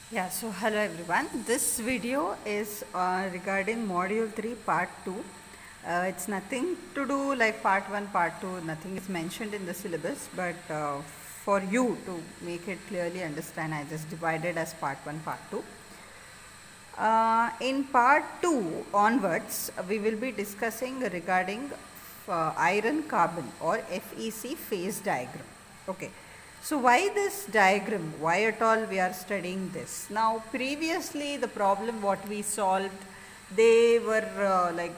Yeah, so hello everyone. This video is regarding module 3 part 2. It's nothing to do like part 1, part 2, nothing is mentioned in the syllabus, but for you to make it clearly understand, I just divided as part 1, part 2. In part 2 onwards, we will be discussing regarding iron carbon or FEC phase diagram. Okay. So why this diagram? Why at all we are studying this? Now previously the problem what we solved, they were like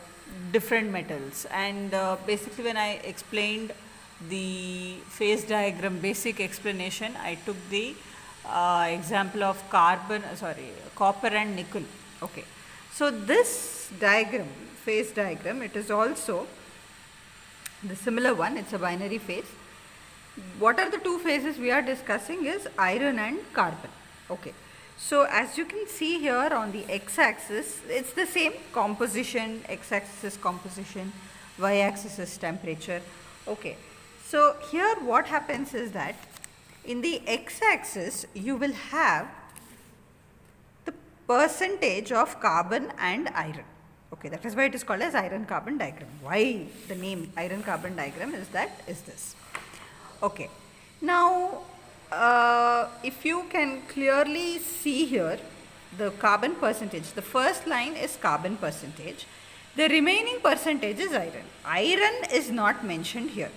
different metals, and basically when I explained the phase diagram basic explanation, I took the example of copper and nickel. Okay. So this diagram, phase diagram, it is also the similar one. It's a binary phase. What are the two phases we are discussing is iron and carbon. Okay. So as you can see here on the x-axis, it's the same composition. X-axis is composition, y-axis is temperature. Okay. So here what happens is that in the x-axis you will have the percentage of carbon and iron. Okay, that is why it is called as iron carbon diagram. Why the name iron carbon diagram is this. Okay. Now, if you can clearly see here the carbon percentage, the first line is carbon percentage, the remaining percentage is iron. Iron is not mentioned here.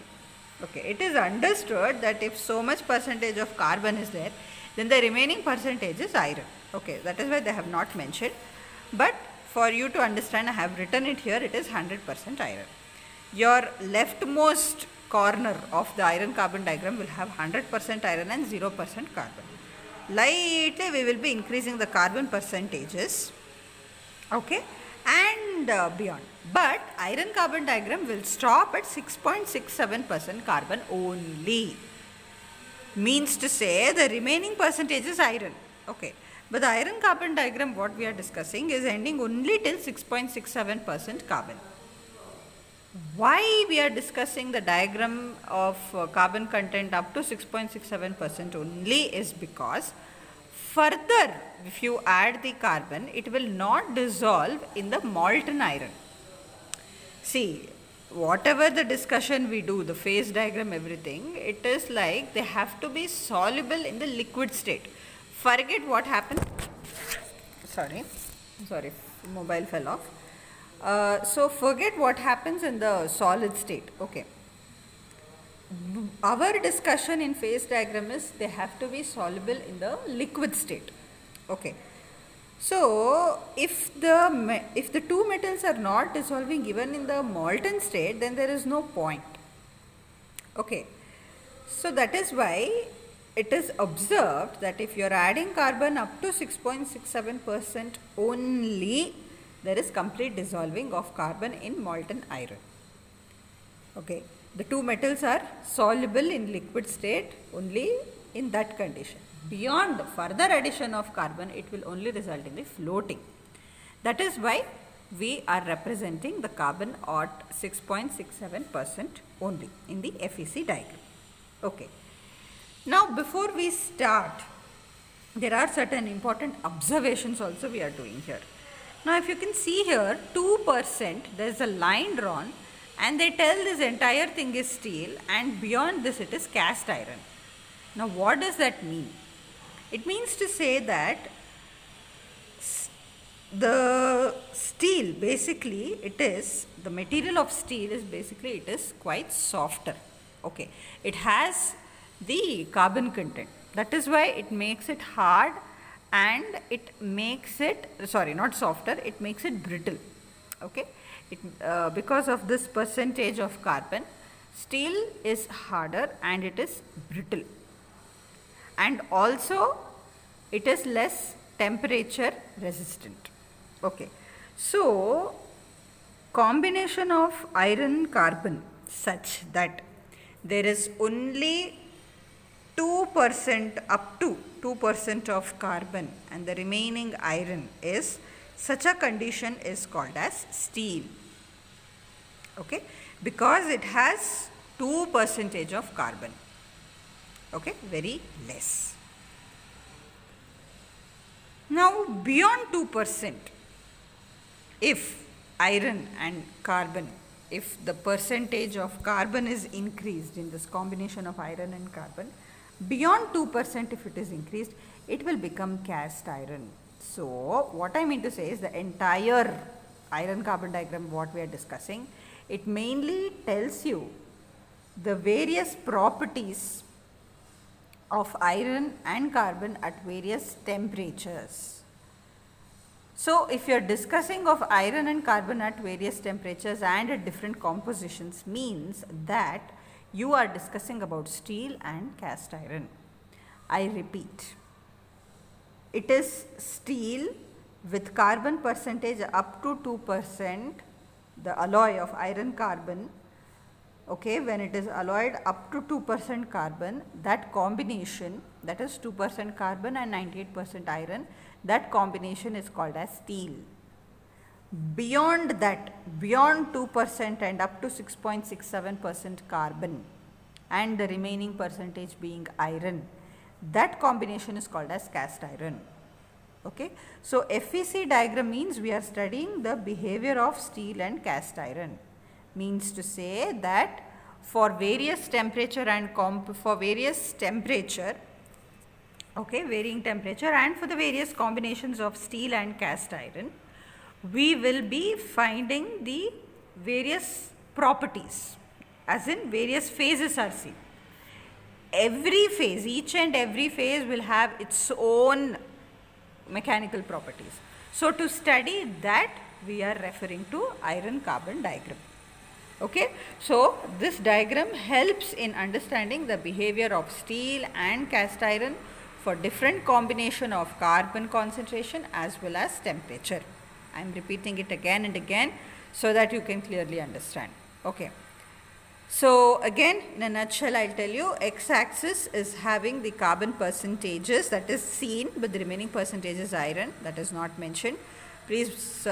Okay, it is understood that if so much percentage of carbon is there, then the remaining percentage is iron. Okay, that is why they have not mentioned. But for you to understand, I have written it here, it is 100% iron. Your leftmost corner of the iron carbon diagram will have 100% iron and 0% carbon. Lightly we will be increasing the carbon percentages, okay, and beyond. But iron carbon diagram will stop at 6.67% carbon only. Means to say the remaining percentage is iron. Okay. But the iron carbon diagram what we are discussing is ending only till 6.67% carbon. Why we are discussing the diagram of carbon content up to 6.67% only is because further if you add the carbon, it will not dissolve in the molten iron. See, whatever the discussion we do, the phase diagram, everything, it is like they have to be soluble in the liquid state. Forget what happened. Sorry, mobile fell off. So forget what happens in the solid state. Okay. Our discussion in phase diagram is they have to be soluble in the liquid state. Okay. So if the two metals are not dissolving even in the molten state, then there is no point. Okay. So that is why it is observed that if you are adding carbon up to 6.67% only, there is complete dissolving of carbon in molten iron. Okay. The two metals are soluble in liquid state only in that condition. Beyond further addition of carbon, it will only result in the floating. That is why we are representing the carbon at 6.67% only in the FEC diagram. Okay. Now before we start, there are certain important observations also we are doing here. Now if you can see here 2%, there is a line drawn and they tell this entire thing is steel and beyond this it is cast iron. Now what does that mean? It means to say that the steel basically the material of steel is basically it is quite softer. Okay. It has the carbon content. That is why it makes it hard and it makes it, not softer, it makes it brittle. Okay. Because of this percentage of carbon, steel is harder and it is brittle. And also it is less temperature resistant. Okay. So combination of iron carbon such that there is only 2% up to 2% of carbon and the remaining iron is, such a condition is called as steel. Okay, because it has 2% of carbon. Okay, very less. Now beyond 2%, if iron and carbon, if the percentage of carbon is increased in this combination of iron and carbon, beyond 2% if it is increased, it will become cast iron. So what I mean to say is the entire iron carbon diagram what we are discussing, it mainly tells you the various properties of iron and carbon at various temperatures. So if you are discussing of iron and carbon at various temperatures and at different compositions, means that you are discussing about steel and cast iron. I repeat, it is steel with carbon percentage up to 2%, the alloy of iron carbon, okay, when it is alloyed up to 2% carbon, that combination, that is 2% carbon and 98% iron, that combination is called as steel. Beyond that, beyond 2% and up to 6.67% carbon and the remaining percentage being iron, that combination is called as cast iron. Okay. So FEC diagram means we are studying the behavior of steel and cast iron. Means to say that for various temperature and for various temperature, okay, varying temperature, and for the various combinations of steel and cast iron, we will be finding the various properties, as in various phases are seen. Every phase, each and every phase will have its own mechanical properties. So to study that, we are referring to iron carbon diagram. Okay. So this diagram helps in understanding the behavior of steel and cast iron for different combination of carbon concentration as well as temperature. I am repeating it again and again so that you can clearly understand. Okay. So again, in a nutshell, I will tell you, x-axis is having the carbon percentages, that is seen, but the remaining percentage is iron, that is not mentioned. Please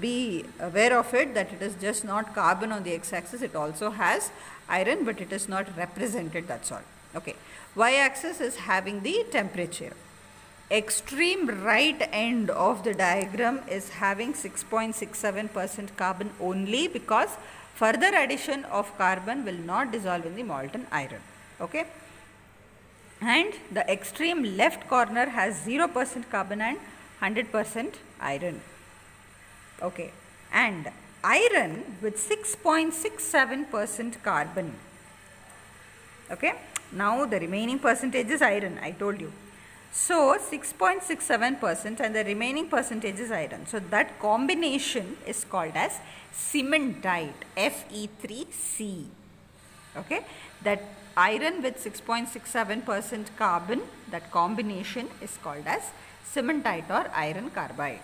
be aware of it, that it is just not carbon on the x-axis, it also has iron, but it is not represented, that's all. Okay. Y-axis is having the temperature. Extreme right end of the diagram is having 6.67% carbon only, because further addition of carbon will not dissolve in the molten iron. Okay. And the extreme left corner has 0% carbon and 100% iron. Okay. And iron with 6.67% carbon. Okay. Now the remaining percentage is iron, I told you. So 6.67% and the remaining percentage is iron. So that combination is called as cementite, Fe3C. Okay. That iron with 6.67% carbon, that combination is called as cementite or iron carbide.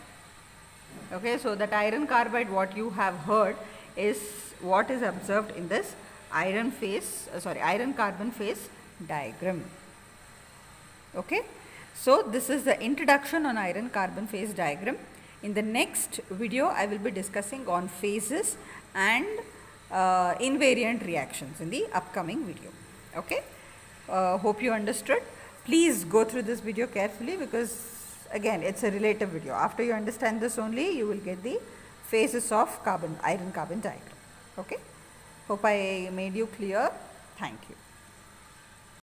Okay. So that iron carbide what you have heard is what is observed in this iron carbon phase diagram. Okay. So this is the introduction on iron carbon phase diagram. In the next video, I will be discussing on phases and invariant reactions in the upcoming video. Okay. Hope you understood. Please go through this video carefully, because again it's a relative video. After you understand this only, you will get the phases of iron carbon diagram. Okay. Hope I made you clear. Thank you.